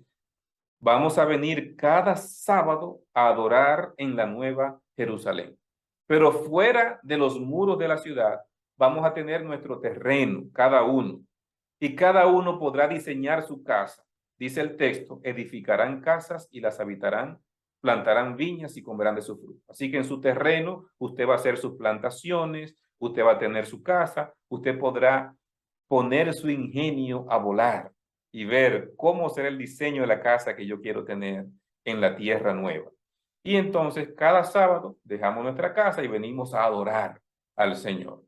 vamos a venir cada sábado a adorar en la Nueva Jerusalén. Pero fuera de los muros de la ciudad, vamos a tener nuestro terreno, cada uno. Y cada uno podrá diseñar su casa. Dice el texto, edificarán casas y las habitarán, plantarán viñas y comerán de su fruto. Así que en su terreno usted va a hacer sus plantaciones, usted va a tener su casa, usted podrá poner su ingenio a volar y ver cómo será el diseño de la casa que yo quiero tener en la tierra nueva. Y entonces cada sábado dejamos nuestra casa y venimos a adorar al Señor.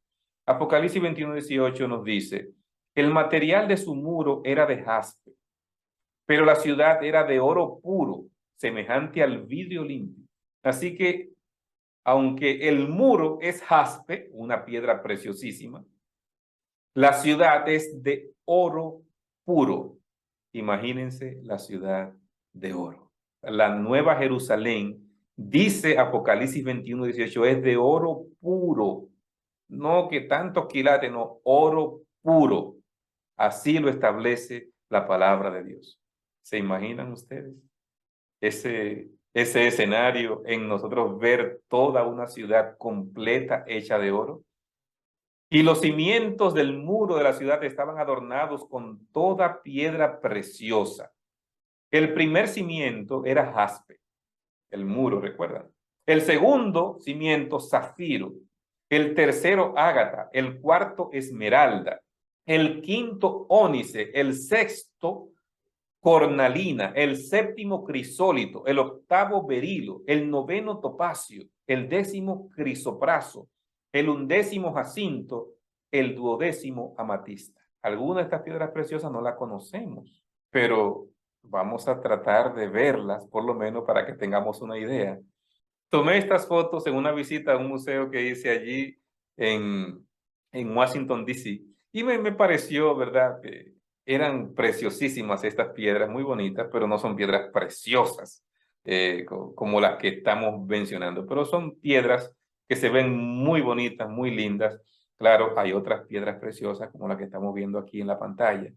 Apocalipsis 21:18 nos dice, el material de su muro era de jaspe, pero la ciudad era de oro puro, semejante al vidrio limpio. Así que, aunque el muro es jaspe, una piedra preciosísima, la ciudad es de oro puro. Imagínense la ciudad de oro. La Nueva Jerusalén, dice Apocalipsis 21:18, es de oro puro. No que tantos quilates, no, oro puro. Así lo establece la palabra de Dios. ¿Se imaginan ustedes ese escenario en nosotros ver toda una ciudad completa hecha de oro? Y los cimientos del muro de la ciudad estaban adornados con toda piedra preciosa. El primer cimiento era jaspe, el muro, ¿recuerdan? El segundo cimiento, zafiro. El tercero, ágata. El cuarto, esmeralda. El quinto, ónice. El sexto, cornalina. El séptimo, crisólito. El octavo, berilo. El noveno, topacio. El décimo, crisopraso. El undécimo, jacinto. El duodécimo, amatista. Algunas de estas piedras preciosas no las conocemos, pero vamos a tratar de verlas, por lo menos para que tengamos una idea. Tomé estas fotos en una visita a un museo que hice allí en Washington, D.C. y me pareció, ¿verdad?, que eran preciosísimas estas piedras, muy bonitas, pero no son piedras preciosas como las que estamos mencionando, pero son piedras que se ven muy bonitas, muy lindas. Claro, hay otras piedras preciosas como la que estamos viendo aquí en la pantalla.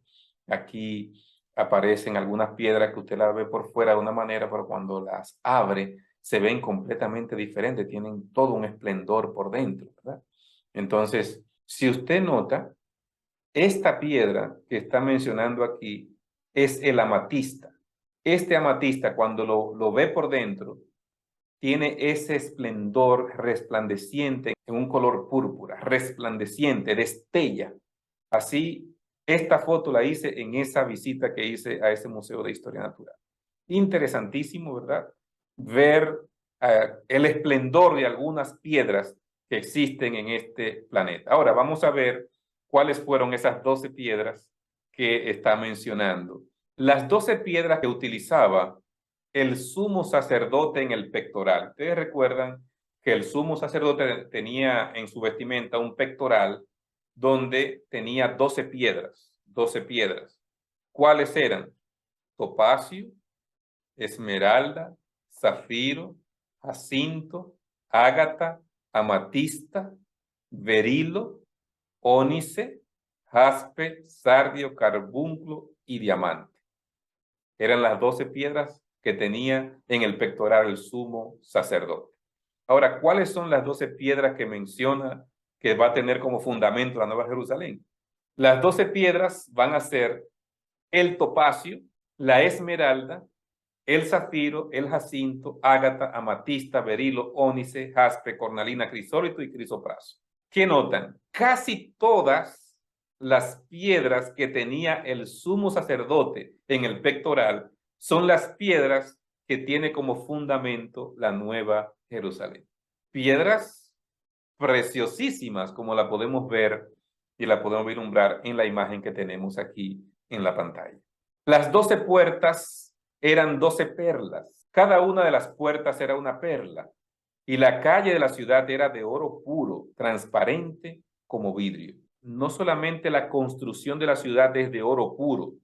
Aquí aparecen algunas piedras que usted las ve por fuera de una manera, pero cuando las abre, se ven completamente diferentes, tienen todo un esplendor por dentro, ¿verdad? Entonces, si usted nota, esta piedra que está mencionando aquí es el amatista. Este amatista, cuando lo ve por dentro, tiene ese esplendor resplandeciente en un color púrpura, resplandeciente, destella. Así Esta foto la hice en esa visita que hice a ese Museo de Historia Natural. Interesantísimo, ¿verdad? Ver el esplendor de algunas piedras que existen en este planeta. Ahora vamos a ver cuáles fueron esas 12 piedras que está mencionando. Las 12 piedras que utilizaba el sumo sacerdote en el pectoral. Ustedes recuerdan que el sumo sacerdote tenía en su vestimenta un pectoral donde tenía 12 piedras. 12 piedras. ¿Cuáles eran? Topacio, esmeralda, zafiro, jacinto, ágata, amatista, berilo, ónice, jaspe, sardio, carbunclo y diamante. Eran las 12 piedras que tenía en el pectoral el sumo sacerdote. Ahora, ¿cuáles son las 12 piedras que menciona que va a tener como fundamento la Nueva Jerusalén? Las 12 piedras van a ser el topacio, la esmeralda, el zafiro, el jacinto, ágata, amatista, berilo, ónice, jaspe, cornalina, crisólito y crisopraso. ¿Qué notan? Casi todas las piedras que tenía el sumo sacerdote en el pectoral son las piedras que tiene como fundamento la Nueva Jerusalén. Piedras preciosísimas, como la podemos ver y la podemos vislumbrar en la imagen que tenemos aquí en la pantalla. Las 12 puertas eran 12 perlas. Cada una de las puertas era una perla. Y la calle de la ciudad era de oro puro, transparente como vidrio. No solamente la construcción de la ciudad es de oro puro,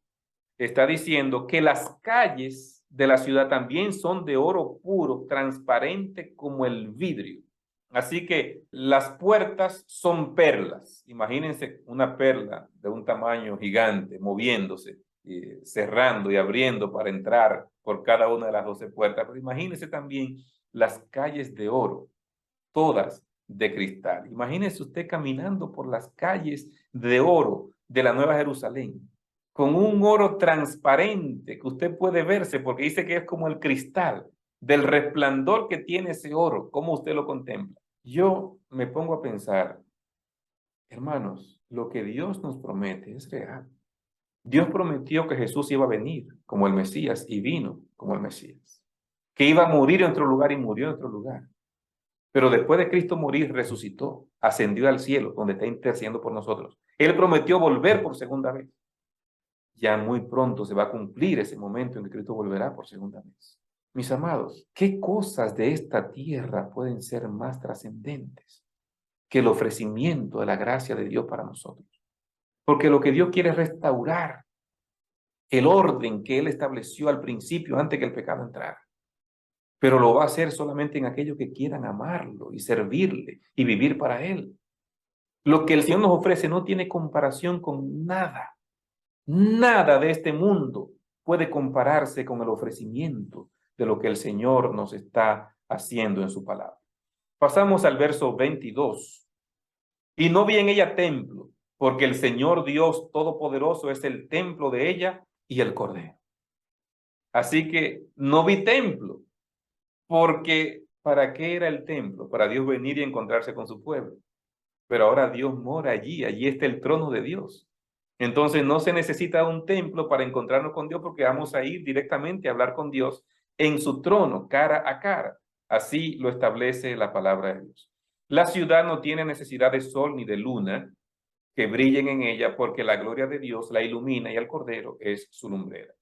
está diciendo que las calles de la ciudad también son de oro puro, transparente como el vidrio. Así que las puertas son perlas. Imagínense una perla de un tamaño gigante moviéndose, cerrando y abriendo para entrar por cada una de las 12 puertas. Pero imagínense también las calles de oro, todas de cristal. Imagínese usted caminando por las calles de oro de la Nueva Jerusalén, con un oro transparente que usted puede verse, porque dice que es como el cristal, del resplandor que tiene ese oro, cómo usted lo contempla. Yo me pongo a pensar, hermanos, lo que Dios nos promete es real. Dios prometió que Jesús iba a venir como el Mesías y vino como el Mesías, que iba a morir en otro lugar y murió en otro lugar. Pero después de Cristo morir, resucitó, ascendió al cielo, donde está intercediendo por nosotros. Él prometió volver por segunda vez. Ya muy pronto se va a cumplir ese momento en que Cristo volverá por segunda vez. Mis amados, ¿qué cosas de esta tierra pueden ser más trascendentes que el ofrecimiento de la gracia de Dios para nosotros? Porque lo que Dios quiere es restaurar el orden que Él estableció al principio antes que el pecado entrara. Pero lo va a hacer solamente en aquellos que quieran amarlo y servirle y vivir para Él. Lo que el Señor nos ofrece no tiene comparación con nada. Nada de este mundo puede compararse con el ofrecimiento de lo que el Señor nos está haciendo en su palabra. Pasamos al verso 22. Y no vi en ella templo, porque el Señor Dios Todopoderoso es el templo de ella y el Cordero. Así que no vi templo, porque ¿para qué era el templo? Para Dios venir y encontrarse con su pueblo. Pero ahora Dios mora allí, allí está el trono de Dios. Entonces no se necesita un templo para encontrarnos con Dios porque vamos a ir directamente a hablar con Dios en su trono, cara a cara. Así lo establece la palabra de Dios. La ciudad no tiene necesidad de sol ni de luna que brillen en ella porque la gloria de Dios la ilumina y el Cordero es su lumbrera.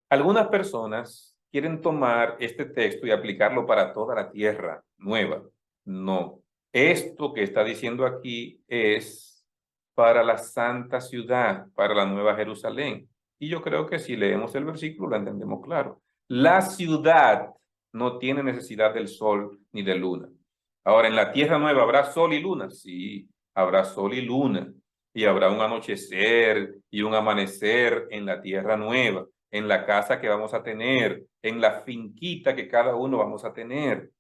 Algunas personas quieren tomar este texto y aplicarlo para toda la tierra nueva. No. Esto que está diciendo aquí es para la santa ciudad, para la Nueva Jerusalén. Y yo creo que si leemos el versículo lo entendemos claro. La ciudad no tiene necesidad del sol ni de luna. Ahora, en la tierra nueva, ¿habrá sol y luna? Sí, habrá sol y luna. Y habrá un anochecer y un amanecer en la tierra nueva, en la casa que vamos a tener, en la finquita que cada uno vamos a tener.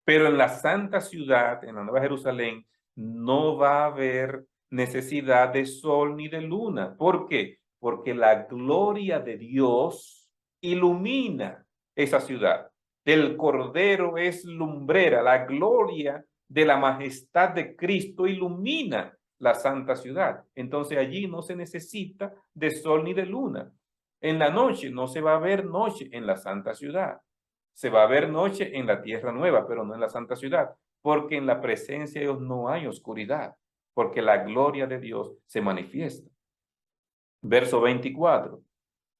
Pero en la santa ciudad, en la Nueva Jerusalén, no va a haber necesidad de sol ni de luna. ¿Por qué? Porque la gloria de Dios ilumina esa ciudad. El Cordero es lumbrera, la gloria de la majestad de Cristo ilumina la santa ciudad. Entonces allí no se necesita de sol ni de luna. En la noche no se va a ver noche en la santa ciudad. Se va a ver noche en la tierra nueva, pero no en la santa ciudad, porque en la presencia de Dios no hay oscuridad, porque la gloria de Dios se manifiesta. Verso 24.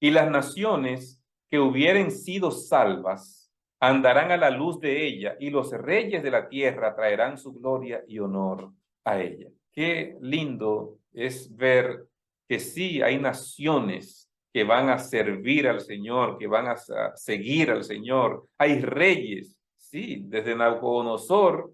Y las naciones que hubieren sido salvas andarán a la luz de ella, y los reyes de la tierra traerán su gloria y honor a ella. Qué lindo es ver que sí hay naciones que van a servir al Señor, que van a seguir al Señor. Hay reyes, sí, desde Nabucodonosor,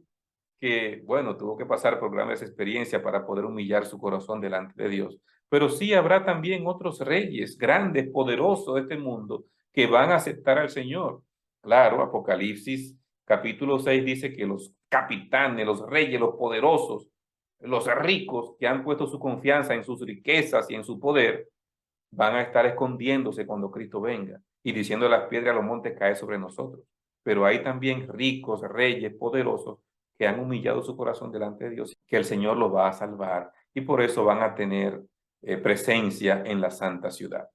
que, bueno, tuvo que pasar por grandes experiencias para poder humillar su corazón delante de Dios. Pero sí habrá también otros reyes grandes, poderosos de este mundo, que van a aceptar al Señor. Claro, Apocalipsis capítulo 6 dice que los capitanes, los reyes, los poderosos, los ricos que han puesto su confianza en sus riquezas y en su poder, van a estar escondiéndose cuando Cristo venga y diciendo a las piedras, a los montes, cae sobre nosotros. Pero hay también ricos, reyes, poderosos, que han humillado su corazón delante de Dios, que el Señor los va a salvar y por eso van a tener presencia en la santa ciudad.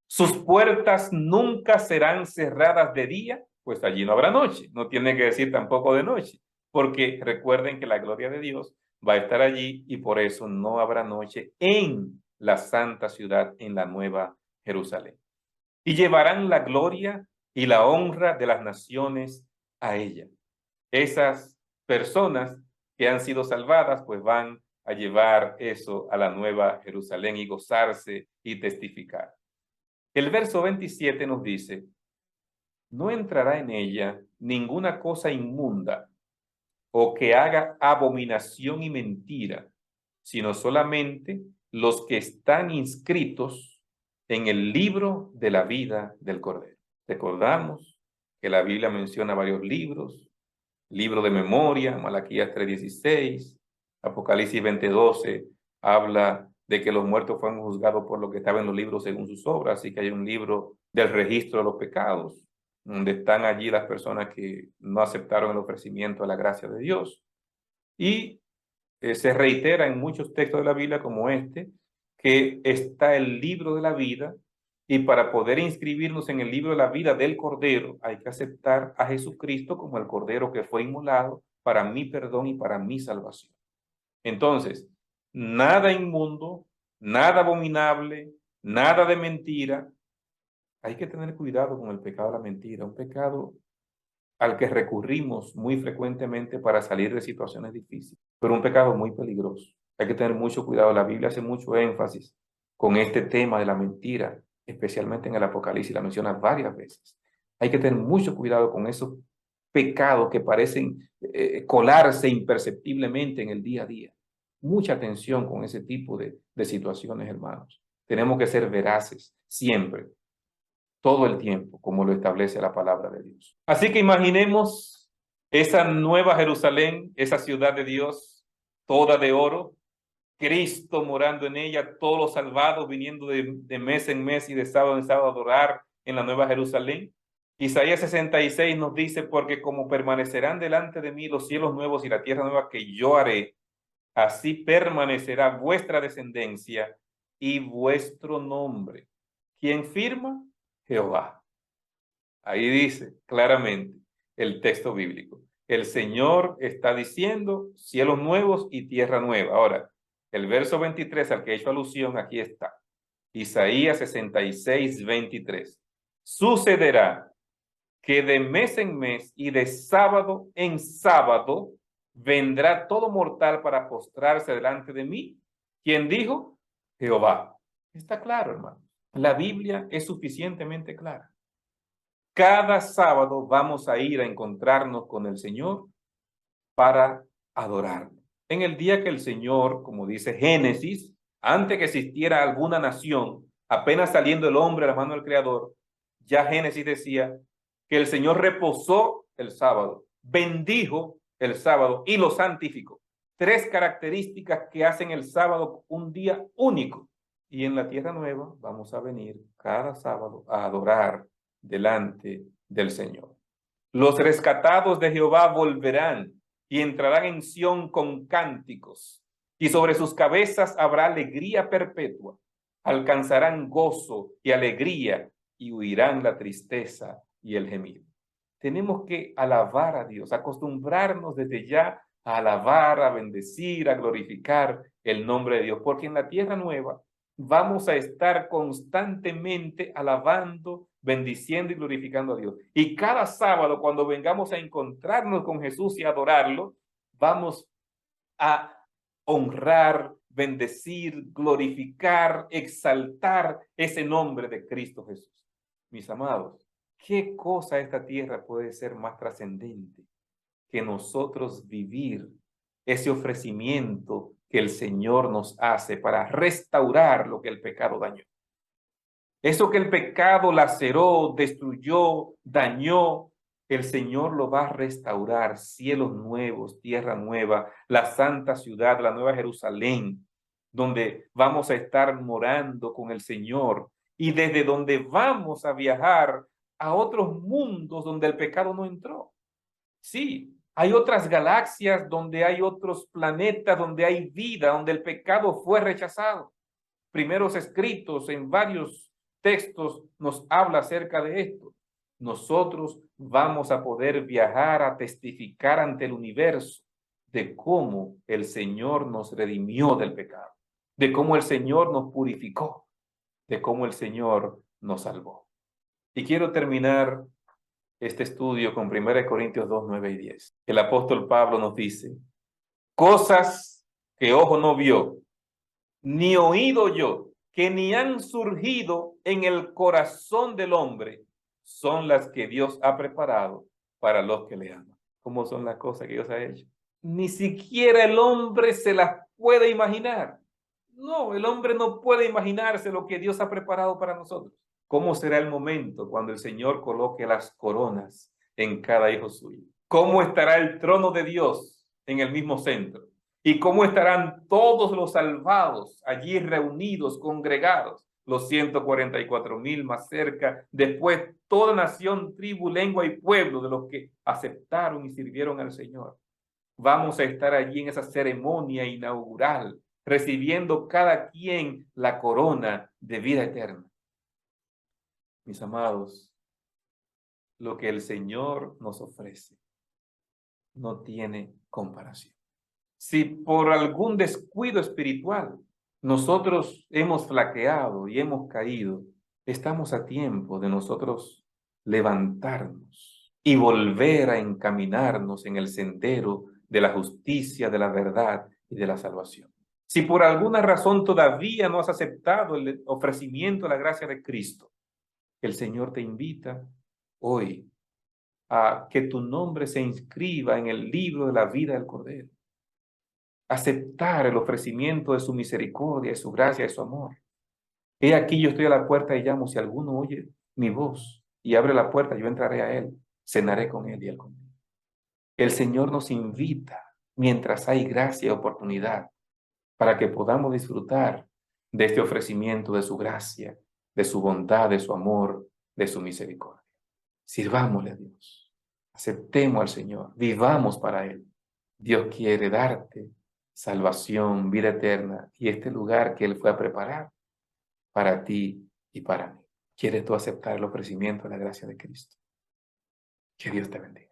Sus puertas nunca serán cerradas de día, pues allí no habrá noche. No tiene que decir tampoco de noche, porque recuerden que la gloria de Dios va a estar allí y por eso no habrá noche en la santa ciudad, en la nueva Jerusalén. Y llevarán la gloria y la honra de las naciones a ella. Esas personas que han sido salvadas, pues van a llevar eso a la nueva Jerusalén y gozarse y testificar. El verso 27 nos dice, no entrará en ella ninguna cosa inmunda o que haga abominación y mentira, sino solamente los que están inscritos en el libro de la vida del Cordero. Recordamos que la Biblia menciona varios libros, libro de memoria, Malaquías 3:16, Apocalipsis 20:12, habla de que los muertos fueron juzgados por lo que estaba en los libros según sus obras, así que hay un libro del registro de los pecados, donde están allí las personas que no aceptaron el ofrecimiento de la gracia de Dios. Y se reitera en muchos textos de la Biblia como este, que está el libro de la vida, y para poder inscribirnos en el libro de la vida del Cordero hay que aceptar a Jesucristo como el Cordero que fue inmolado para mi perdón y para mi salvación. Entonces, nada inmundo, nada abominable, nada de mentira. Hay que tener cuidado con el pecado de la mentira, un pecado al que recurrimos muy frecuentemente para salir de situaciones difíciles, pero un pecado muy peligroso. Hay que tener mucho cuidado. La Biblia hace mucho énfasis con este tema de la mentira, especialmente en el Apocalipsis, la menciona varias veces. Hay que tener mucho cuidado con esos pecados que parecen colarse imperceptiblemente en el día a día. Mucha atención con ese tipo de situaciones, hermanos. Tenemos que ser veraces siempre, todo el tiempo, como lo establece la palabra de Dios. Así que imaginemos esa nueva Jerusalén, esa ciudad de Dios, toda de oro, Cristo morando en ella, todos los salvados viniendo de mes en mes y de sábado en sábado a adorar en la nueva Jerusalén. Isaías 66 nos dice, porque como permanecerán delante de mí los cielos nuevos y la tierra nueva que yo haré, así permanecerá vuestra descendencia y vuestro nombre. ¿Quién firma? Jehová. Ahí dice claramente el texto bíblico. El Señor está diciendo cielos nuevos y tierra nueva. Ahora, el verso 23 al que he hecho alusión, aquí está. Isaías 66:23. Sucederá que de mes en mes y de sábado en sábado vendrá todo mortal para postrarse delante de mí. ¿Quién dijo? Jehová. Está claro, hermano. La Biblia es suficientemente clara. Cada sábado vamos a ir a encontrarnos con el Señor para adorarlo. En el día que el Señor, como dice Génesis, antes que existiera alguna nación, apenas saliendo el hombre a la mano del Creador, ya Génesis decía que el Señor reposó el sábado, bendijo el sábado y lo santificó. Tres características que hacen el sábado un día único. Y en la tierra nueva vamos a venir cada sábado a adorar delante del Señor. Los rescatados de Jehová volverán y entrarán en Sión con cánticos. y sobre sus cabezas habrá alegría perpetua. Alcanzarán gozo y alegría y huirán la tristeza y el gemido. Tenemos que alabar a Dios, acostumbrarnos desde ya a alabar, a bendecir, a glorificar el nombre de Dios, porque en la tierra nueva vamos a estar constantemente alabando, bendiciendo y glorificando a Dios. Y cada sábado, cuando vengamos a encontrarnos con Jesús y adorarlo, vamos a honrar, bendecir, glorificar, exaltar ese nombre de Cristo Jesús. Mis amados, ¿qué cosa esta tierra puede ser más trascendente que nosotros vivir ese ofrecimiento que el Señor nos hace para restaurar lo que el pecado dañó? Eso que el pecado laceró, destruyó, dañó, el Señor lo va a restaurar, cielos nuevos, tierra nueva, la santa ciudad, la nueva Jerusalén, donde vamos a estar morando con el Señor y desde donde vamos a viajar a otros mundos donde el pecado no entró. Sí, hay otras galaxias donde hay otros planetas, donde hay vida, donde el pecado fue rechazado. Primeros escritos en varios textos nos habla acerca de esto. Nosotros vamos a poder viajar a testificar ante el universo de cómo el Señor nos redimió del pecado, de cómo el Señor nos purificó, de cómo el Señor nos salvó. Y quiero terminar este estudio con 1 Corintios 2, 9 y 10. El apóstol Pablo nos dice, cosas que ojo no vio, ni oído yo, que ni han surgido en el corazón del hombre, son las que Dios ha preparado para los que le aman. ¿Cómo son las cosas que Dios ha hecho? Ni siquiera el hombre se las puede imaginar. No, el hombre no puede imaginarse lo que Dios ha preparado para nosotros. ¿Cómo será el momento cuando el Señor coloque las coronas en cada hijo suyo? ¿Cómo estará el trono de Dios en el mismo centro? ¿Y cómo estarán todos los salvados allí reunidos, congregados? Los 144,000 más cerca, después toda nación, tribu, lengua y pueblo de los que aceptaron y sirvieron al Señor. Vamos a estar allí en esa ceremonia inaugural, recibiendo cada quien la corona de vida eterna. Mis amados, lo que el Señor nos ofrece no tiene comparación. Si por algún descuido espiritual nosotros hemos flaqueado y hemos caído, estamos a tiempo de nosotros levantarnos y volver a encaminarnos en el sendero de la justicia, de la verdad y de la salvación. Si por alguna razón todavía no has aceptado el ofrecimiento de la gracia de Cristo, el Señor te invita hoy a que tu nombre se inscriba en el libro de la vida del Cordero. Aceptar el ofrecimiento de su misericordia, de su gracia, de su amor. He aquí yo estoy a la puerta y llamo, si alguno oye mi voz y abre la puerta, yo entraré a él, cenaré con él y él conmigo. El Señor nos invita, mientras hay gracia y oportunidad, para que podamos disfrutar de este ofrecimiento de su gracia, de su bondad, de su amor, de su misericordia. Sirvámosle a Dios, aceptemos al Señor, vivamos para Él. Dios quiere darte salvación, vida eterna y este lugar que Él fue a preparar para ti y para mí. ¿Quieres tú aceptar el ofrecimiento de la gracia de Cristo? Que Dios te bendiga.